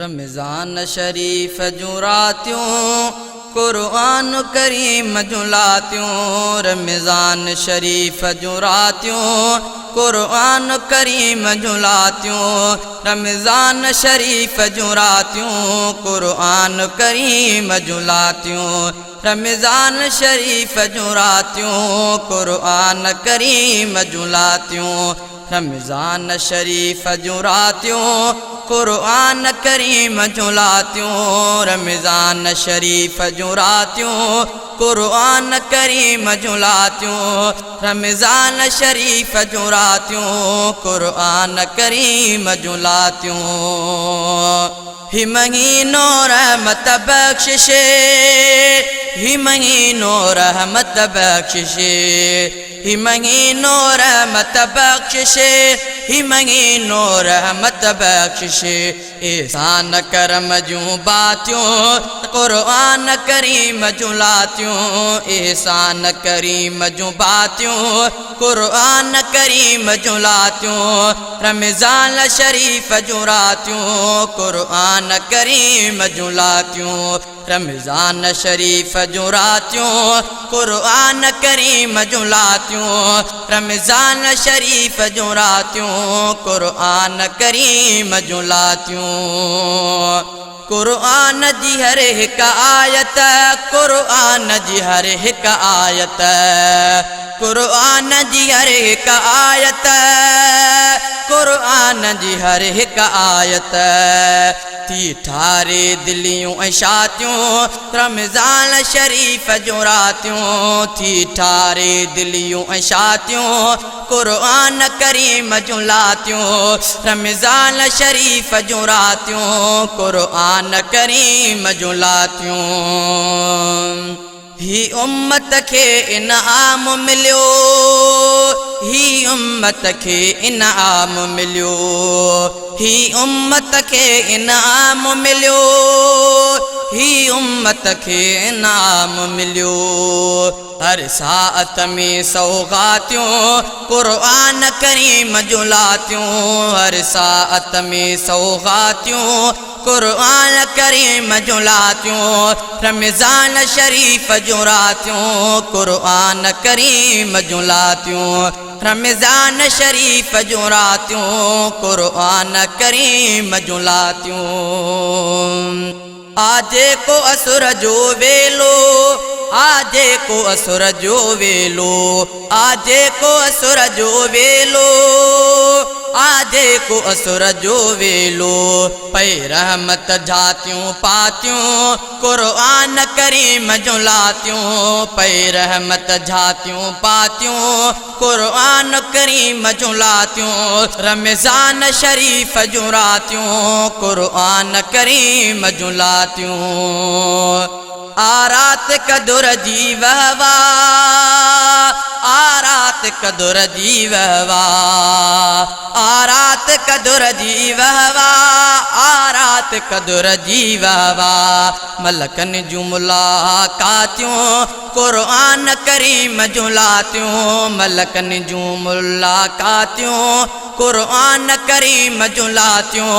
रमज़ान शरीफ जूं रातियूं कुरआन करीम जूं लातियूं। रमज़ान शरीफ जूं रातियूं कुरआन करीम जूं लातियूं। रमज़ान शरीफ जूं रातियूं कुरआन करीम जूं लातियूं। रमज़ान शरीफ जूं रातियूं कुरआन करीम जूं लातियूं। रमज़ान शरीफ जूं रातियूं कुरआन करीम जूं लातियूं। रमज़ान शरीफ जूं रातियूं कुरआन करीम जूं लातियूं। रमज़ान शरीफ जूं रातियूं कुरआन करीम जूं लातियूं। ही महीनो रहमत बख्शिशे, ही महीनो रहमत बख्शिशे, ही महीनो रहमत बख्शिशे, ही महीनो रहमत बख्शिशे। एहसान करम जूं बातियूं कुरआन करीम जूं लातियूं। एहसान करीम जूं बातियूं कुरआन करीम जूं लातियूं। रमज़ान शरीफ जूं रातियूं कुरआन करीम जूं लातियूं। रमज़ान शरीफ जूं रातियूं कुरआन करीम जूं लातियूं। रमज़ान शरीफ जूं रातियूं कुरआन करीम जूं लातियूं। कुरआन जी हर हिक आयत, कुरआन जी हर हिक आयत, कुरआन जी हर हिक आयत, कुरआन जी हर हिक आयत थी ठारे दिलियूं ऐं छातियूं। रमज़ान शरीफ जूं रातियूं थी ठारे दिलियूं ऐं छातियूं कुरआन करीम जूं लातियूं। रमज़ान शरीफ जूं रातियूं कुरआन करीम जूं लातियूं। ही उम्मत खे इनाम मिलियो, ही उम्मत खे इनाम मिलियो, ही उम्मत खे इनाम मिलियो, ही उम्मत खे इनाम मिलियो। हर साअत में सौगातियूं कुरआन करीम जूं लातियूं। हर साअत में सौगातियूं कुरआन करीम जूं लातियूं। रमज़ान शरीफ जूं रातियूं कुरआन करीम जूं लातियूं। रमज़ान शरीफ जूं रातियूं कुरआन करीम जूं लातियूं। आजे को असुर जो वेलो, आजे को असुर जो वेलो, आजे को असुर जो वेलो, आजे को असुर जो वेलो। पै रहमत झातियूं पातियूं कुरआन करीम जूं लातियूं। पै रहमत झातियूं पातियूं कुरआन करीम जूं लातियूं। रमज़ान शरीफ जूं रातियूं कुरआन करीम जूं लातियूं। आरात कदुर जी वहवा, आरात कदुर जी वहवा, आरात कदुर जी वहवा, आरात कदुर जी वहवा। मलकन जूं मुलाकातियूं कुरआन करीम जूं लातियूं। मलकन जूं मुलाकातियूं कुरआन करीम जूं लातियूं।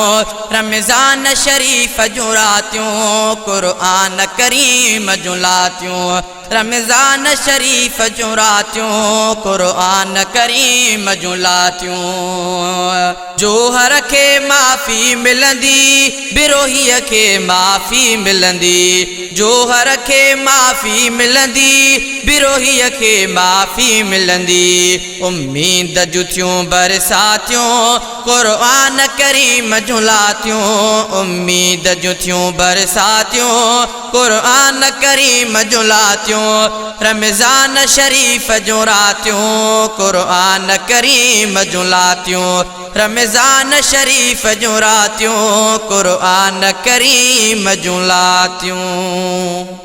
रमज़ान शरीफ जूं रातियूं कुरआन करीम जूं लातियूं। रमज़ान शरीफ जूं रातियूं कुरआन करीम जूं लातियूं। जोहर खे माफ़ी मिलंदी, बिरोहीअ खे माफ़ी मिलंदी। जोहर खे माफ़ी मिलंदी, बिरोहीअ खे माफ़ी मिलंदी। उम्मीद जूं थियूं बरसातियूं कुरआन करीम जूं लातियूं। उम्मीद जूं थियूं बरसातियूं कुरआन करीम जूं लातियूं। रमज़ान शरीफ जूं रातियूं कुरआन करीम जूं लातियूं। रमज़ान शरीफ जूं रातियूं कुरआन करीम जूं लातियूं।